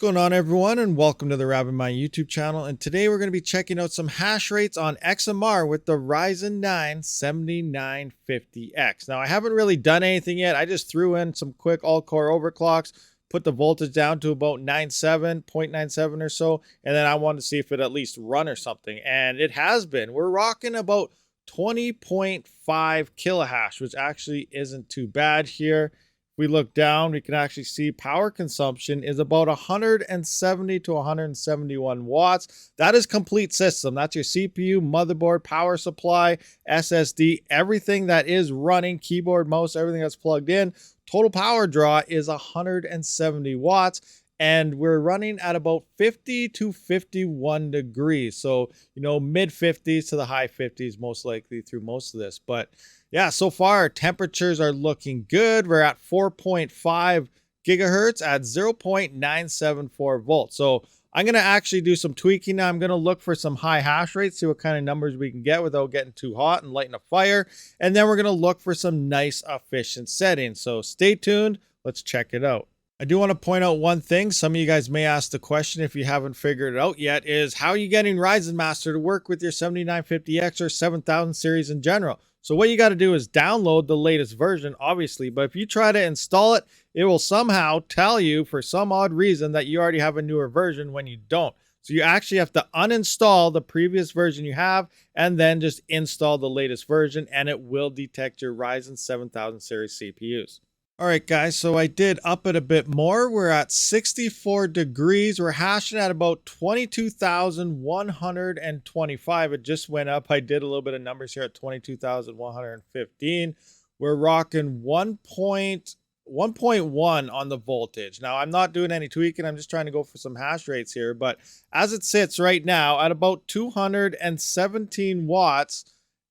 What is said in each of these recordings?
What's going on, everyone, and welcome to the RabidMining YouTube channel. And today we're going to be checking out some hash rates on XMR with the Ryzen 9 7950X. Now, I haven't really done anything yet. I just threw in some quick all-core overclocks, put the voltage down to about 0.97 or so, and then I wanted to see if it at least run or something. And it has been. We're rocking about 20.5 kilohash, which actually isn't too bad here. We look down, we can actually see power consumption is about 170 to 171 watts. That is complete system. That's your CPU, motherboard, power supply, SSD, everything that is running, keyboard, mouse, everything that's plugged in. Total power draw is 170 watts. And we're running at about 50 to 51 degrees. So, mid 50s to the high 50s, most likely through most of this. But yeah, so far temperatures are looking good. We're at 4.5 gigahertz at 0.974 volts. So I'm going to actually do some tweaking now. I'm going to look for some high hash rates, see what kind of numbers we can get without getting too hot and lighting a fire. And then we're going to look for some nice efficient settings. So stay tuned. Let's check it out. I do want to point out one thing. Some of you guys may ask the question, if you haven't figured it out yet, is how are you getting Ryzen Master to work with your 7950X or 7000 series in general? So what you got to do is download the latest version, obviously, but if you try to install it, it will somehow tell you for some odd reason that you already have a newer version when you don't. So you actually have to uninstall the previous version you have and then just install the latest version, and it will detect your Ryzen 7000 series CPUs. All right, guys, so I did up it a bit more. We're at 64 degrees. We're hashing at about 22,125. It just went up. I did a little bit of numbers here at 22,115. We're rocking 1.1 on the voltage. Now, I'm not doing any tweaking. I'm just trying to go for some hash rates here. But as it sits right now at about 217 watts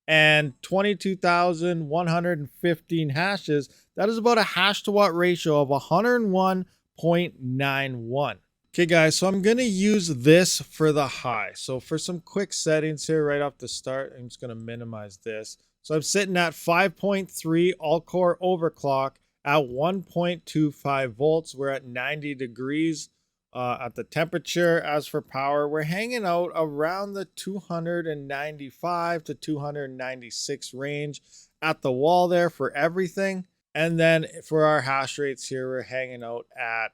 and 22,115 hashes, that is about a hash to watt ratio of 101.91. Okay, guys, so I'm going to use this for the high. So for some quick settings here right off the start, I'm just going to minimize this. So I'm sitting at 5.3 all-core overclock at 1.25 volts. We're at 90 degrees at the temperature. As for power, we're hanging out around the 295 to 296 range at the wall there for everything. And then for our hash rates here, we're hanging out at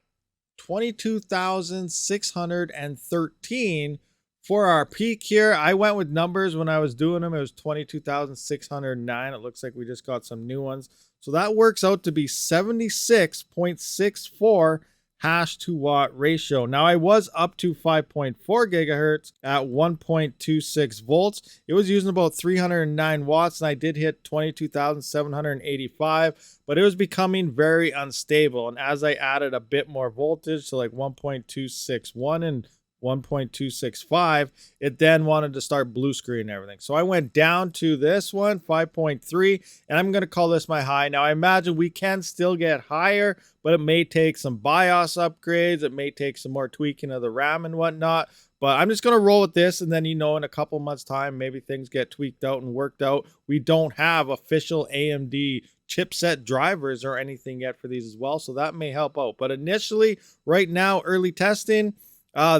22,613 for our peak here. I went with numbers when I was doing them. It was 22,609. It looks like we just got some new ones. So that works out to be 76.64 hash to watt ratio. Now, I was up to 5.4 gigahertz at 1.26 volts. It was using about 309 watts, and I did hit 22,785, but it was becoming very unstable. And as I added a bit more voltage to like 1.261 and 1.265, it then wanted to start blue screen and everything. So I went down to this one, 5.3, and I'm going to call this my high. Now, I imagine we can still get higher, but it may take some BIOS upgrades. It may take some more tweaking of the RAM and whatnot. But I'm just going to roll with this, and then, in a couple months' time, maybe things get tweaked out and worked out. We don't have official AMD chipset drivers or anything yet for these as well, so that may help out. But initially, right now, early testing,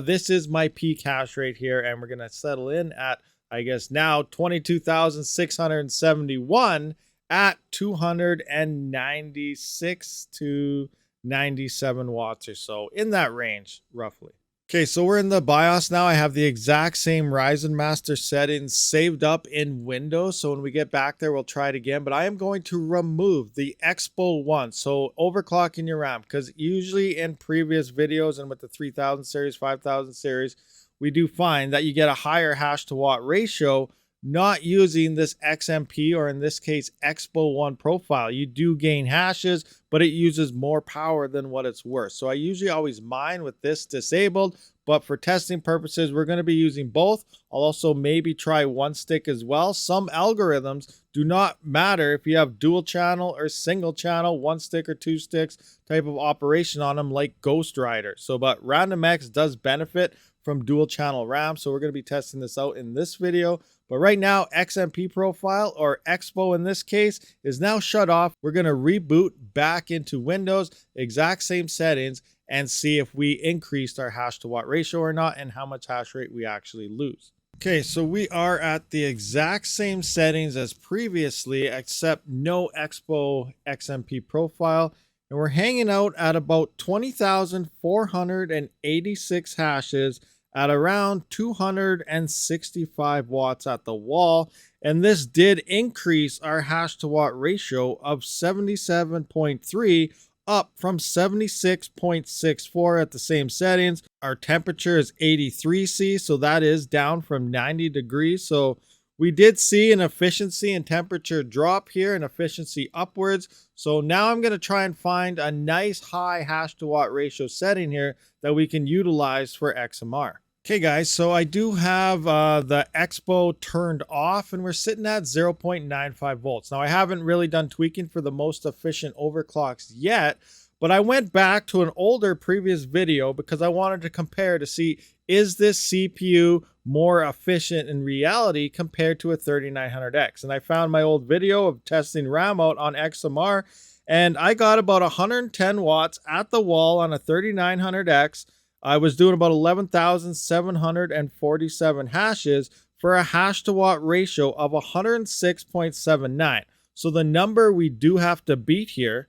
this is my peak hash rate here, and we're going to settle in at, I guess now, 22,671 at 296 to 97 watts or so, in that range, roughly. Okay, so we're in the BIOS now. I have the exact same Ryzen Master settings saved up in Windows. So when we get back there, we'll try it again. But I am going to remove the Expo 1. So overclocking your RAM, because usually in previous videos and with the 3000 series, 5000 series, we do find that you get a higher hash to watt ratio not using this XMP, or in this case, Expo 1 profile. You do gain hashes, but it uses more power than what it's worth. So I usually always mine with this disabled, but for testing purposes, we're going to be using both. I'll also maybe try one stick as well. Some algorithms do not matter if you have dual channel or single channel, one stick or two sticks type of operation on them, like Ghost Rider. So, but Randomx does benefit from dual channel RAM. So we're going to be testing this out in this video. But right now, XMP profile, or Expo in this case, is now shut off. We're going to reboot back into Windows, exact same settings, and see if we increased our hash to watt ratio or not and how much hash rate we actually lose. Okay, so we are at the exact same settings as previously, except no Expo XMP profile. And we're hanging out at about 20,486 hashes at around 265 watts at the wall. And this did increase our hash to watt ratio of 77.3 up from 76.64 at the same settings. Our temperature is 83°C, so that is down from 90 degrees. So we did see an efficiency and temperature drop here, and efficiency upwards. So now I'm going to try and find a nice high hash to watt ratio setting here that we can utilize for XMR. Okay guys, so I do have the Expo turned off and we're sitting at 0.95 volts. Now I haven't really done tweaking for the most efficient overclocks yet, but I went back to an older previous video because I wanted to compare to see, is this CPU more efficient in reality compared to a 3900X? And I found my old video of testing RAM out on XMR, and I got about 110 watts at the wall on a 3900X. I was doing about 11,747 hashes for a hash to watt ratio of 106.79. So the number we do have to beat here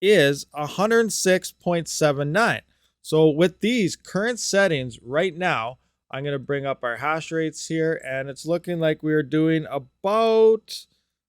is 106.79. So with these current settings right now, I'm going to bring up our hash rates here, and it's looking like we're doing about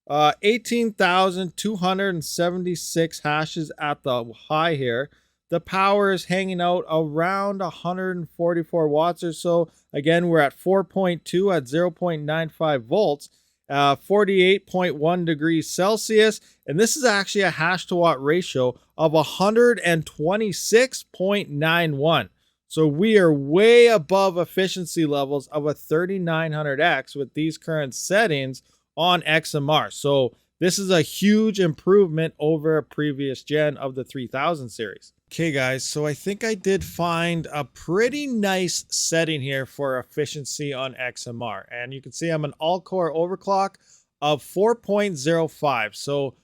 18,276 hashes at the high here. The power is hanging out around 144 watts or so. Again, we're at 4.2 at 0.95 volts, 48.1 degrees Celsius. And this is actually a hash to watt ratio of 126.91. So we are way above efficiency levels of a 3900X with these current settings on XMR. So this is a huge improvement over a previous gen of the 3000 series. Okay guys, so I think I did find a pretty nice setting here for efficiency on XMR. And you can see I'm an all-core overclock of 4.05. So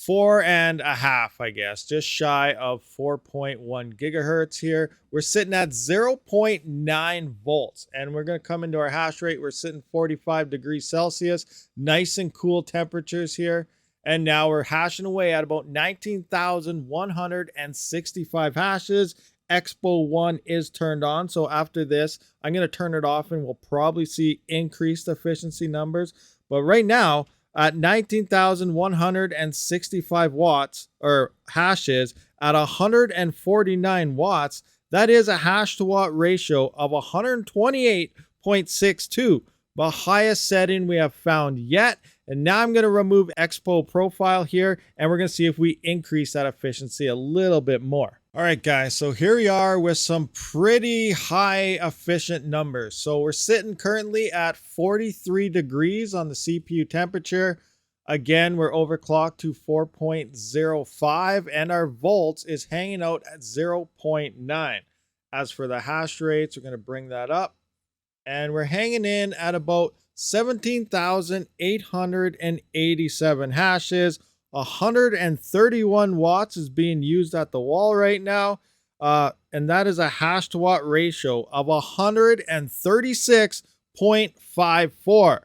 4.5, I guess, just shy of 4.1 gigahertz here. We're sitting at 0.9 volts, and we're going to come into our hash rate. We're sitting 45 degrees Celsius, nice and cool temperatures here. And now we're hashing away at about 19,165 hashes. Expo 1 is turned on. So after this, I'm going to turn it off and we'll probably see increased efficiency numbers. But right now, at 19,165 watts or hashes at 149 watts, that is a hash to watt ratio of 128.62, the highest setting we have found yet. And now I'm going to remove Expo profile here, and we're going to see if we increase that efficiency a little bit more. All right, guys, so here we are with some pretty high efficient numbers. So we're sitting currently at 43 degrees on the CPU temperature. Again, we're overclocked to 4.05, and our volts is hanging out at 0.9. As for the hash rates, we're going to bring that up, and we're hanging in at about 17,887 hashes. 131 watts is being used at the wall right now. And that is a hash to watt ratio of 136.54.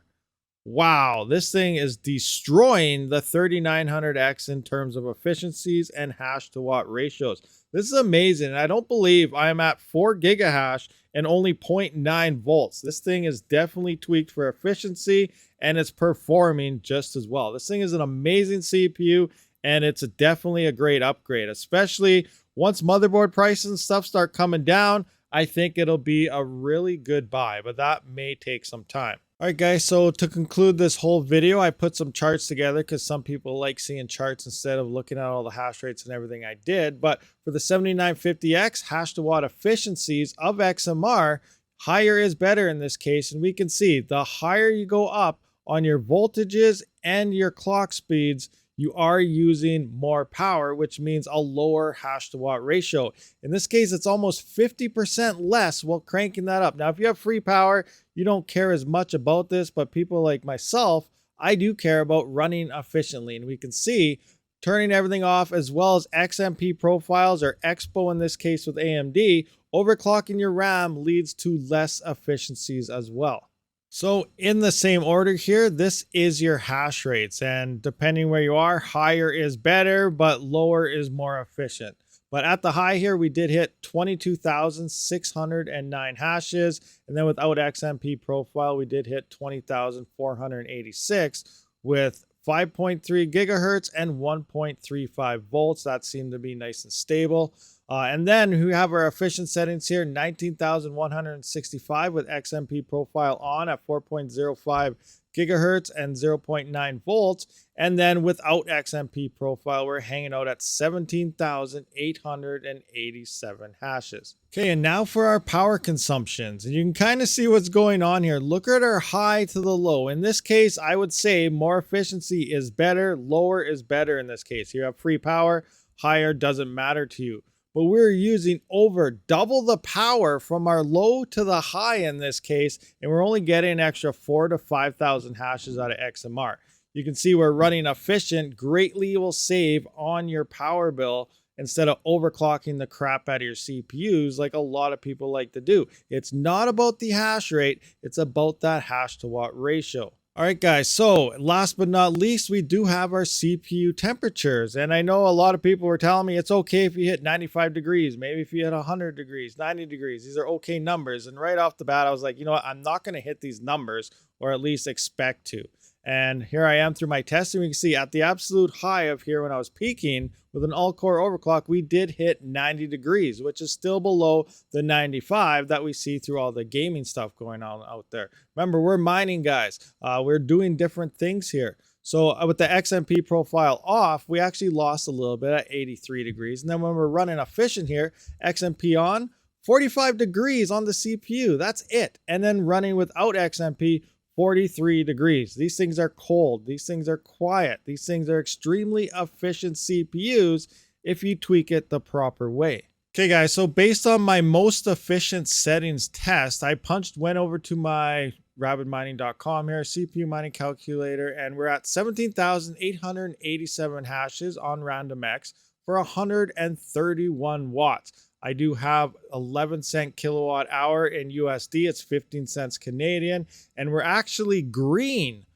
Wow, this thing is destroying the 3900X in terms of efficiencies and hash to watt ratios. This is amazing. I don't believe I'm at 4 gigahash and only 0.9 volts. This thing is definitely tweaked for efficiency, and it's performing just as well. This thing is an amazing CPU, and it's definitely a great upgrade, especially once motherboard prices and stuff start coming down. I think it'll be a really good buy, but that may take some time. All right, guys, so to conclude this whole video, I put some charts together because some people like seeing charts instead of looking at all the hash rates and everything I did. But for the 7950X hash to watt efficiencies of XMR, higher is better in this case. And we can see the higher you go up on your voltages and your clock speeds, you are using more power, which means a lower hash to watt ratio. In this case, it's almost 50% less while cranking that up. Now, if you have free power, you don't care as much about this, but people like myself, I do care about running efficiently. And we can see Turning everything off, as well as XMP profiles, or Expo in this case with AMD, overclocking your RAM leads to less efficiencies as well. So in the same order here, this is your hash rates, and depending where you are, higher is better, but lower is more efficient. But at the high here, we did hit 22,609 hashes, and then without XMP profile, we did hit 20,486 with 5.3 gigahertz and 1.35 volts. That seemed to be nice and stable. And then we have our efficient settings here, 19,165 with XMP profile on at 4.05 gigahertz and 0.9 volts. And then without XMP profile, we're hanging out at 17,887 hashes. Okay, and now for our power consumptions. And you can kind of see what's going on here. Look at our high to the low. In this case, I would say more efficiency is better, lower is better in this case. You have free power, higher doesn't matter to you. But we're using over double the power from our low to the high in this case, and we're only getting an extra 4,000 to 5,000 hashes out of XMR. You can see we're running efficient, greatly will save on your power bill instead of overclocking the crap out of your CPUs like a lot of people like to do. It's not about the hash rate, it's about that hash to watt ratio. All right, guys, so last but not least, we do have our CPU temperatures. And I know a lot of people were telling me it's okay if you hit 95 degrees, maybe if you hit 100 degrees, 90 degrees. These are okay numbers. And right off the bat, I was like, you know what? I'm not going to hit these numbers, or at least expect to. And here I am through my testing. We can see at the absolute high of here when I was peaking with an all-core overclock, we did hit 90 degrees, which is still below the 95 that we see through all the gaming stuff going on out there. Remember, we're mining, guys. We're doing different things here. So with the XMP profile off, we actually lost a little bit at 83 degrees. And then when we're running efficient here, XMP on, 45 degrees on the CPU. That's it. And then running without XMP, 43 degrees. These things are cold. These things are quiet. These things are extremely efficient CPUs if you tweak it the proper way. Okay, guys, so based on my most efficient settings test, I went over to my RabidMining.com here, CPU mining calculator, and we're at 17,887 hashes on Randomx for 131 watts. I do have 11-cent kilowatt hour in USD. It's 15 cents Canadian. And we're actually green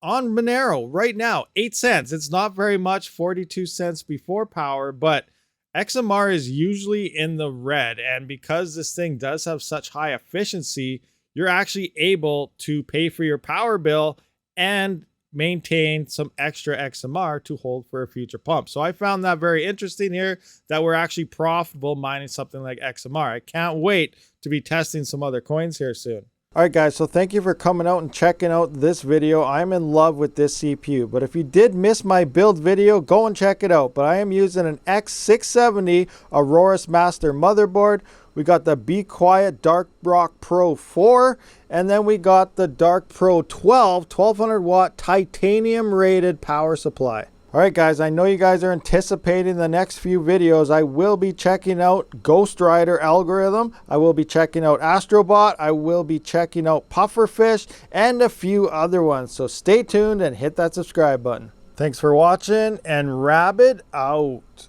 on Monero right now, 8 cents. It's not very much, 42 cents before power, but XMR is usually in the red. And because this thing does have such high efficiency, you're actually able to pay for your power bill and maintain some extra XMR to hold for a future pump. So I found that very interesting here, that we're actually profitable mining something like XMR. I can't wait to be testing some other coins here soon. All right, guys, so thank you for coming out and checking out this video. I'm in love with this CPU, but if you did miss my build video, go and check it out. But I am using an X670 Aurora Master motherboard. We got the Be Quiet Dark Rock Pro 4, and then we got the Dark Pro 12, 1200 watt titanium rated power supply. All right, guys, I know you guys are anticipating the next few videos. I will be checking out Ghost Rider algorithm. I will be checking out Astrobot. I will be checking out Pufferfish and a few other ones. So stay tuned and hit that subscribe button. Thanks for watching, and Rabid out.